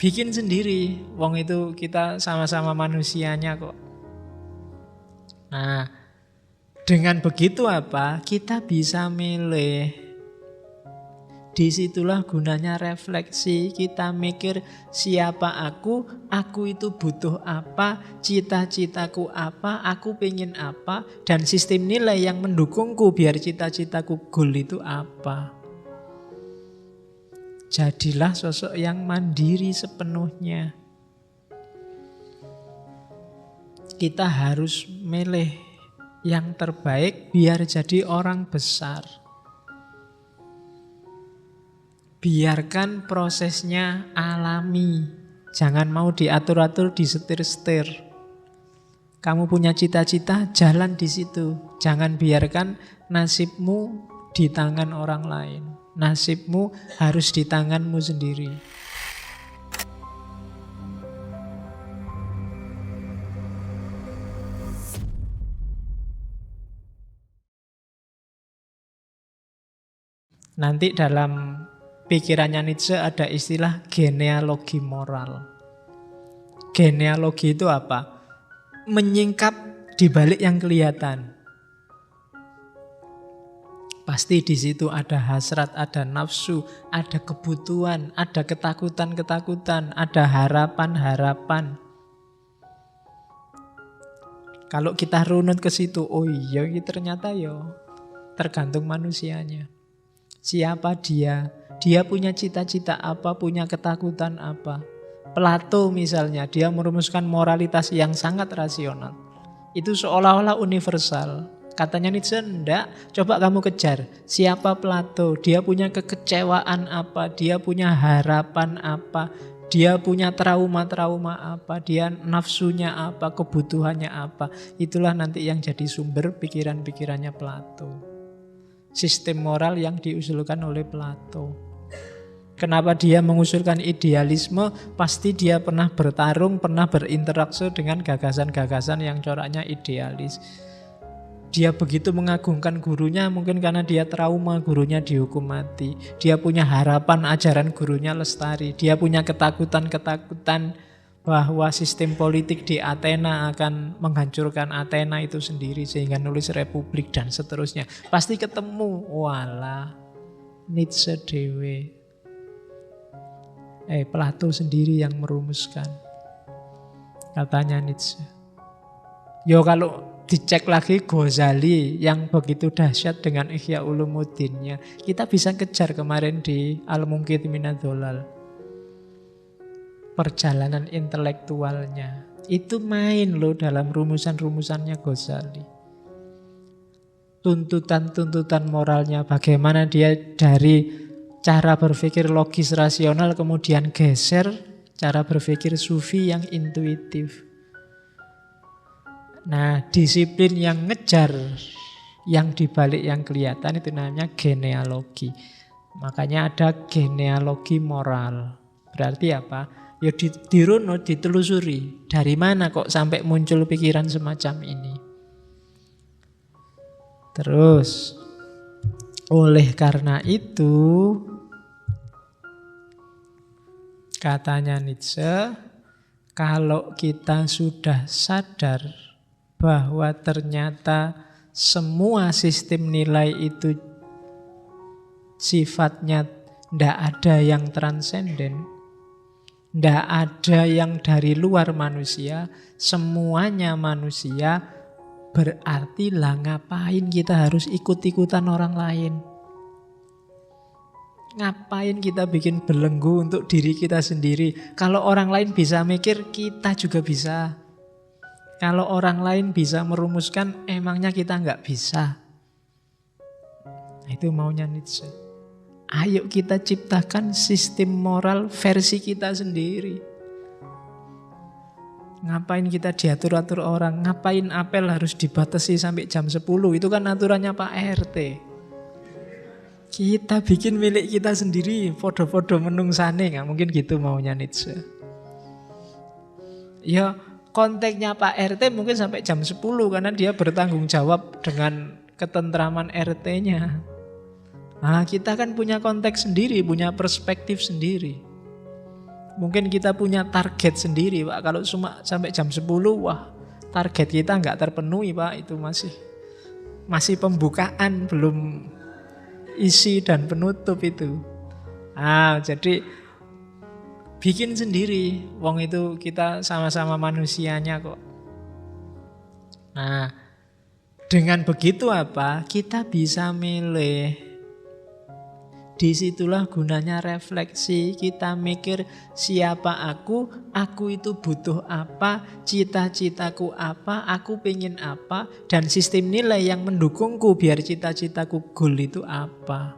Bikin sendiri. Wong itu kita sama-sama manusianya kok. Nah, dengan begitu apa? Kita bisa milih. Disitulah gunanya refleksi. Kita mikir siapa aku itu butuh apa, cita-citaku apa, aku pengen apa, dan sistem nilai yang mendukungku biar cita-citaku goal itu apa. Jadilah sosok yang mandiri sepenuhnya. Kita harus milih yang terbaik biar jadi orang besar. Biarkan prosesnya alami. Jangan mau diatur-atur, disetir-setir. Kamu punya cita-cita, jalan di situ. Jangan biarkan nasibmu di tangan orang lain. Nasibmu harus di tanganmu sendiri. Nanti dalam pikirannya Nietzsche ada istilah genealogi moral. Genealogi itu apa? Menyingkap di balik yang kelihatan. Pasti di situ ada hasrat, ada nafsu, ada kebutuhan, ada ketakutan-ketakutan, ada harapan-harapan. Kalau kita runut ke situ, oh iya ini ternyata ya tergantung manusianya. Siapa dia? Dia punya cita-cita apa, punya ketakutan apa. Plato misalnya, dia merumuskan moralitas yang sangat rasional. Itu seolah-olah universal. Katanya Nietzsche, enggak, coba kamu kejar. Siapa Plato? Dia punya kekecewaan apa? Dia punya harapan apa? Dia punya trauma-trauma apa? Dia nafsunya apa? Kebutuhannya apa? Itulah nanti yang jadi sumber pikiran-pikirannya Plato. Sistem moral yang diusulkan oleh Plato. Kenapa dia mengusulkan idealisme? Pasti dia pernah bertarung, pernah berinteraksi dengan gagasan-gagasan yang coraknya idealis. Dia begitu mengagungkan gurunya mungkin karena dia trauma gurunya dihukum mati. Dia punya harapan ajaran gurunya lestari. Dia punya ketakutan-ketakutan bahwa sistem politik di Athena akan menghancurkan Athena itu sendiri sehingga nulis republik dan seterusnya. Pasti ketemu. Walah, Nietzsche dewe. Plato sendiri yang merumuskan. Katanya Nietzsche. Yo kalau dicek lagi Ghazali yang begitu dahsyat dengan Ihya Ulumuddinnya. Kita bisa kejar kemarin di Al-Munqidh Minadh Dhalal. Perjalanan intelektualnya. Itu main loh dalam rumusan-rumusannya Ghazali. Tuntutan-tuntutan moralnya. Bagaimana dia dari cara berpikir logis rasional kemudian geser cara berpikir sufi yang intuitif. Nah, disiplin yang ngejar yang dibalik yang kelihatan itu namanya genealogi. Makanya ada genealogi moral. Berarti apa? Ya dirunut, ditelusuri. Dari mana kok sampai muncul pikiran semacam ini? Terus, oleh karena itu, katanya Nietzsche, kalau kita sudah sadar bahwa ternyata semua sistem nilai itu sifatnya tidak ada yang transenden, tidak ada yang dari luar manusia, semuanya manusia, berarti lah ngapain kita harus ikut-ikutan orang lain? Ngapain kita bikin belenggu untuk diri kita sendiri? Kalau orang lain bisa mikir, kita juga bisa. Kalau orang lain bisa merumuskan, emangnya kita nggak bisa? Nah, itu maunya Nietzsche. Ayo kita ciptakan sistem moral versi kita sendiri. Ngapain kita diatur-atur orang? Ngapain apel harus dibatasi sampai jam 10? Itu kan aturannya Pak RT. Kita bikin milik kita sendiri, podo-podo menungsane, nggak mungkin gitu maunya Nietzsche. Ya konteksnya Pak RT mungkin sampai jam 10 karena dia bertanggung jawab dengan ketentraman RT-nya. Nah, kita kan punya konteks sendiri, punya perspektif sendiri. Mungkin kita punya target sendiri Pak. Kalau cuma sampai jam 10, wah target kita nggak terpenuhi Pak. Itu masih pembukaan, belum isi dan penutup itu. Jadi bikin sendiri. Wong itu kita sama-sama manusianya kok. Nah, dengan begitu apa? Kita bisa milih. Disitulah gunanya refleksi. Kita mikir siapa aku itu butuh apa, cita-citaku apa, aku pengen apa, dan sistem nilai yang mendukungku biar cita-citaku goal itu apa.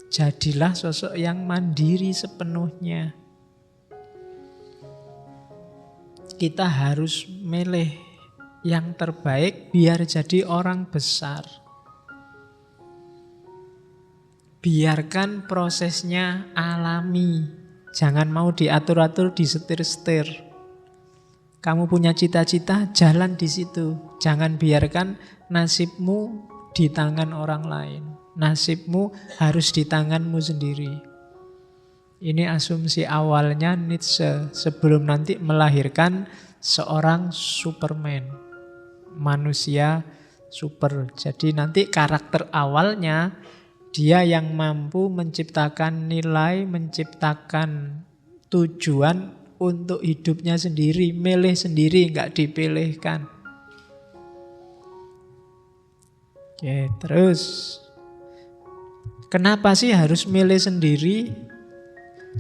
Jadilah sosok yang mandiri sepenuhnya. Kita harus milih yang terbaik biar jadi orang besar. Biarkan prosesnya alami. Jangan mau diatur-atur, disetir-setir. Kamu punya cita-cita, jalan di situ. Jangan biarkan nasibmu di tangan orang lain. Nasibmu harus di tanganmu sendiri. Ini asumsi awalnya Nietzsche sebelum nanti melahirkan seorang Superman. Manusia super. Jadi nanti karakter awalnya dia yang mampu menciptakan nilai, menciptakan tujuan untuk hidupnya sendiri, milih sendiri, nggak dipilihkan. Oke, terus kenapa sih harus milih sendiri?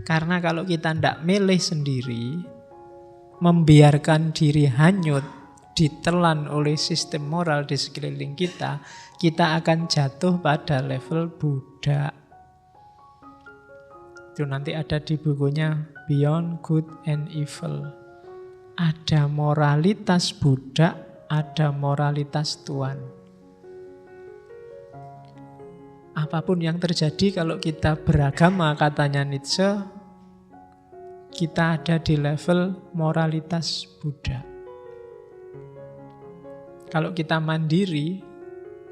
Karena kalau kita nggak milih sendiri, membiarkan diri hanyut, ditelan oleh sistem moral di sekeliling kita, kita akan jatuh pada level budak. Itu nanti ada di bukunya Beyond Good and Evil. Ada moralitas budak, ada moralitas tuan. Apapun yang terjadi kalau kita beragama, katanya Nietzsche, kita ada di level moralitas budak. Kalau kita mandiri,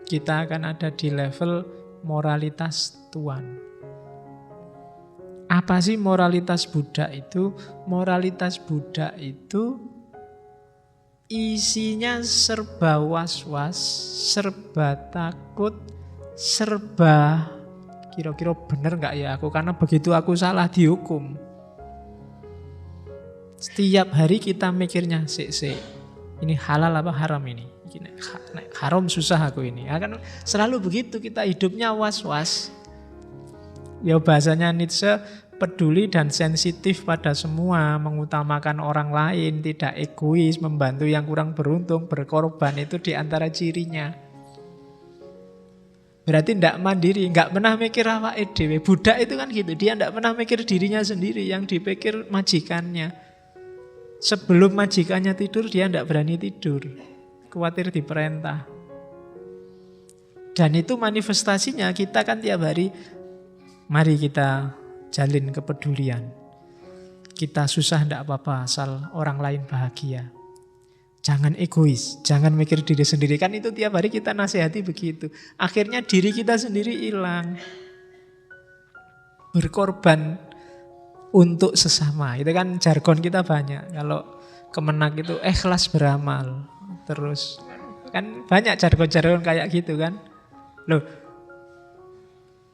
kita akan ada di level moralitas tuan. Apa sih moralitas budak itu? Moralitas budak itu isinya serba was-was, serba takut, serba kira-kira bener gak ya aku, karena begitu aku salah dihukum. Setiap hari kita mikirnya, ini halal apa haram ini? Haram susah aku ini. Kan selalu begitu, kita hidupnya was-was. Ya bahasanya Nietzsche, peduli dan sensitif pada semua, mengutamakan orang lain, tidak egois, membantu yang kurang beruntung, berkorban, itu diantara cirinya. Berarti tidak mandiri, nggak pernah mikir awake dhewe. Budak itu kan gitu, dia tidak pernah mikir dirinya sendiri, yang dipikir majikannya. Sebelum majikannya tidur, dia tidak berani tidur. Khawatir diperintah. Dan itu manifestasinya kita kan tiap hari, mari kita jalin kepedulian. Kita susah tidak apa-apa asal orang lain bahagia. Jangan egois, jangan mikir diri sendiri. Kan itu tiap hari kita nasihati begitu. Akhirnya diri kita sendiri hilang. Berkorban untuk sesama. Itu kan jargon kita banyak. Kalau Kemenak itu ikhlas beramal. Terus kan banyak jargon-jargon kayak gitu kan. Loh,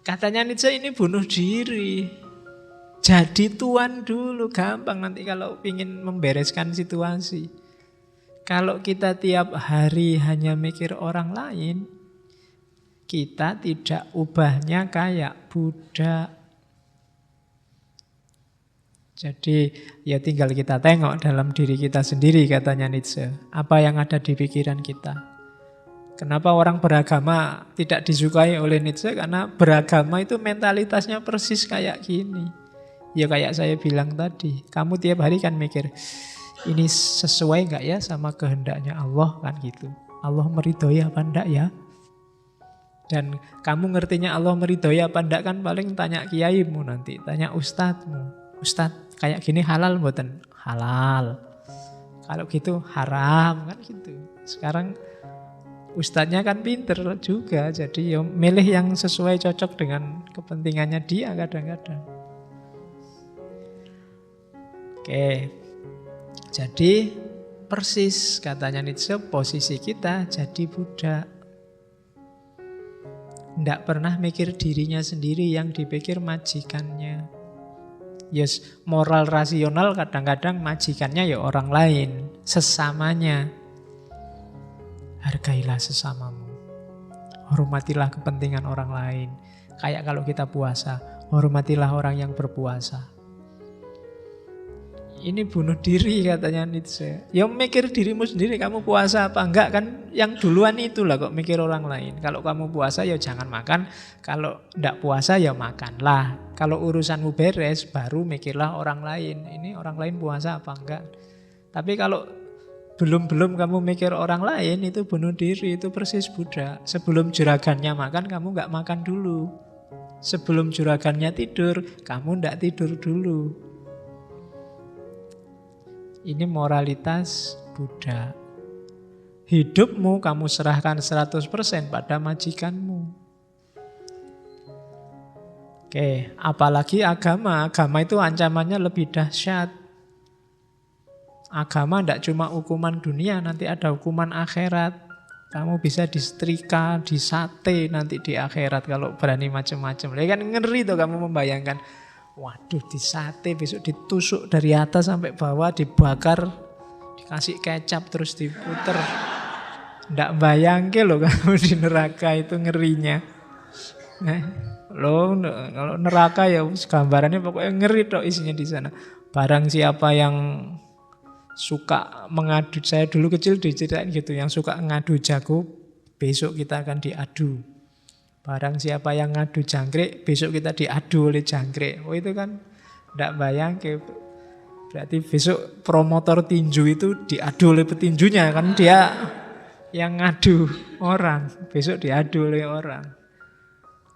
katanya Nietzsche ini bunuh diri. Jadi tuan dulu, gampang nanti kalau ingin membereskan situasi. Kalau kita tiap hari hanya mikir orang lain, kita tidak ubahnya kayak budak. Jadi ya tinggal kita tengok dalam diri kita sendiri, katanya Nietzsche. Apa yang ada di pikiran kita. Kenapa orang beragama tidak disukai oleh Nietzsche? Karena beragama itu mentalitasnya persis kayak gini. Ya kayak saya bilang tadi, kamu tiap hari kan mikir, ini sesuai gak ya sama kehendaknya Allah, kan gitu. Allah meridhoi apa enggak ya? Dan kamu ngertinya Allah meridhoi apa enggak kan paling tanya kiaimu nanti, tanya ustadzmu. Ustadz, kayak gini halal mboten? Halal. Kalau gitu haram, kan gitu. Sekarang ustadznya kan pinter juga, jadi ya milih yang sesuai cocok dengan kepentingannya dia kadang-kadang. Oke, jadi persis katanya Nietzsche, posisi kita jadi budak. Tidak pernah mikir dirinya sendiri, yang dipikir majikannya. Yes, moral rasional kadang-kadang majikannya ya orang lain, sesamanya. Hargailah sesamamu. Hormatilah kepentingan orang lain. Kayak kalau kita puasa, hormatilah orang yang berpuasa. Ini bunuh diri katanya Nietzsche. Ya mikir dirimu sendiri, kamu puasa apa enggak kan? Yang duluan itulah kok mikir orang lain. Kalau kamu puasa ya jangan makan, kalau enggak puasa ya makanlah. Kalau urusanmu beres baru mikirlah orang lain. Ini orang lain puasa apa enggak. Tapi kalau belum kamu mikir orang lain, itu bunuh diri, itu persis budak. Sebelum juragannya makan, kamu enggak makan dulu. Sebelum juragannya tidur, kamu enggak tidur dulu. Ini moralitas budak. Hidupmu kamu serahkan 100% pada majikanmu. Oke, apalagi agama. Agama itu ancamannya lebih dahsyat. Agama tidak cuma hukuman dunia, nanti ada hukuman akhirat. Kamu bisa disetrika, disate nanti di akhirat kalau berani macam-macam. Kan ngeri tuh kamu membayangkan. Waduh, disate, besok ditusuk dari atas sampai bawah, dibakar, dikasih kecap terus diputer. Nggak bayangke loh kamu di neraka, itu ngerinya. Loh, kalau neraka ya gambarannya pokoknya ngeri toh isinya di sana. Barang siapa yang suka mengadu, saya dulu kecil diceritain gitu, yang suka ngadu jago, besok kita akan diadu. Barang siapa yang ngadu jangkrik, besok kita diadu oleh jangkrik. Oh itu kan tidak bayang. Berarti besok promotor tinju itu diadu oleh petinjunya. Kan dia yang ngadu orang, besok diadu oleh orang.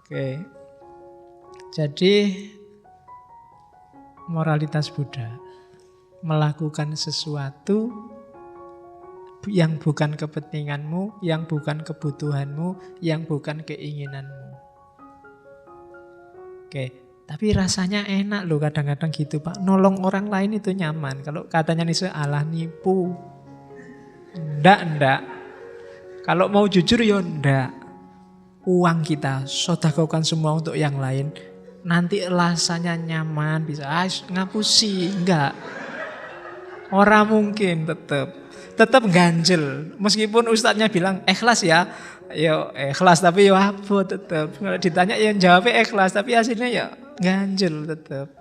Oke. Jadi moralitas budak. Melakukan sesuatu yang bukan kepentinganmu, yang bukan kebutuhanmu, yang bukan keinginanmu. Oke, tapi rasanya enak loh kadang-kadang gitu Pak. Nolong orang lain itu nyaman. Kalau katanya Nietzsche, alah nipu. Ndak. Kalau mau jujur ya ndak. Uang kita sedekahkan semua untuk yang lain. Nanti rasanya nyaman, bisa ngapusi. Enggak. Orang mungkin tetap ganjel. Meskipun ustadznya bilang ikhlas ya, yo ikhlas tapi yo apa tetap. Kalau ditanya ya jawabnya ikhlas tapi hasilnya ya ganjel tetap.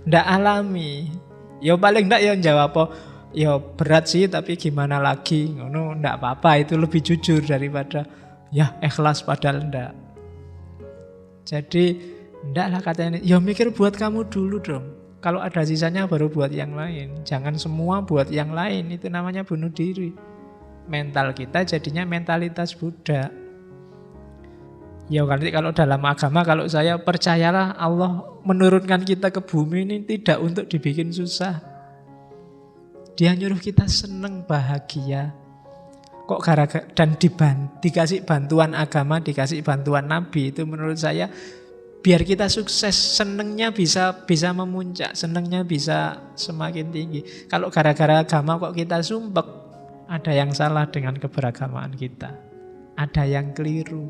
Ndak alami. Yo paling ndak ya jawab apa, yo berat sih tapi gimana lagi. Ngono ndak apa-apa, itu lebih jujur daripada ya ikhlas padahal ndak. Jadi ndak lah katanya, yo mikir buat kamu dulu dong. Kalau ada sisanya baru buat yang lain. Jangan semua buat yang lain. Itu namanya bunuh diri. Mental kita jadinya mentalitas budak. Ya nanti kalau dalam agama, kalau saya percayalah Allah menurunkan kita ke bumi ini tidak untuk dibikin susah. Dia nyuruh kita seneng, bahagia. Kok gara-gara dan dikasih bantuan agama, dikasih bantuan Nabi, itu menurut saya biar kita sukses, senengnya bisa memuncak, senengnya bisa semakin tinggi. Kalau gara-gara agama kok kita sumpek, ada yang salah dengan keberagamaan kita. Ada yang keliru.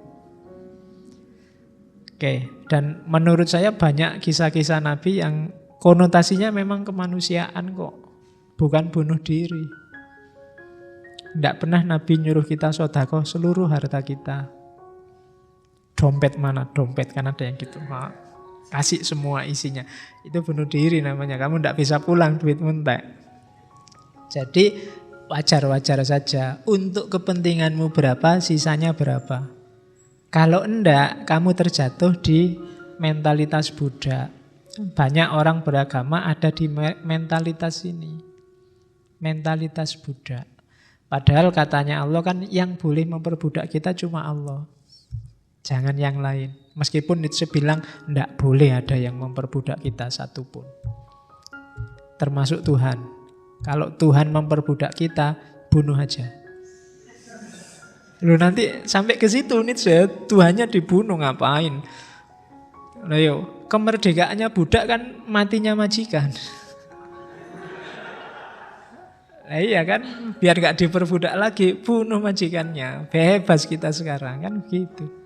Oke, dan menurut saya banyak kisah-kisah Nabi yang konotasinya memang kemanusiaan kok. Bukan bunuh diri. Tidak pernah Nabi nyuruh kita sedekah seluruh harta kita. Dompet mana? Dompet kan ada yang gitu. Kasih semua isinya. Itu bunuh diri namanya. Kamu tidak bisa pulang duit entek. Jadi wajar-wajar saja. Untuk kepentinganmu berapa, sisanya berapa. Kalau enggak, kamu terjatuh di mentalitas budak. Banyak orang beragama ada di mentalitas ini. Mentalitas budak. Padahal katanya Allah kan yang boleh memperbudak kita cuma Allah. Jangan yang lain. Meskipun Nietzsche bilang tidak boleh ada yang memperbudak kita satupun. Termasuk Tuhan. Kalau Tuhan memperbudak kita, bunuh aja. Loh nanti sampai ke situ Nietzsche, Tuhannya dibunuh ngapain? Nah, kemerdekaannya budak kan matinya majikan. Nah, iya kan, biar gak diperbudak lagi, bunuh majikannya. Bebas kita sekarang kan gitu.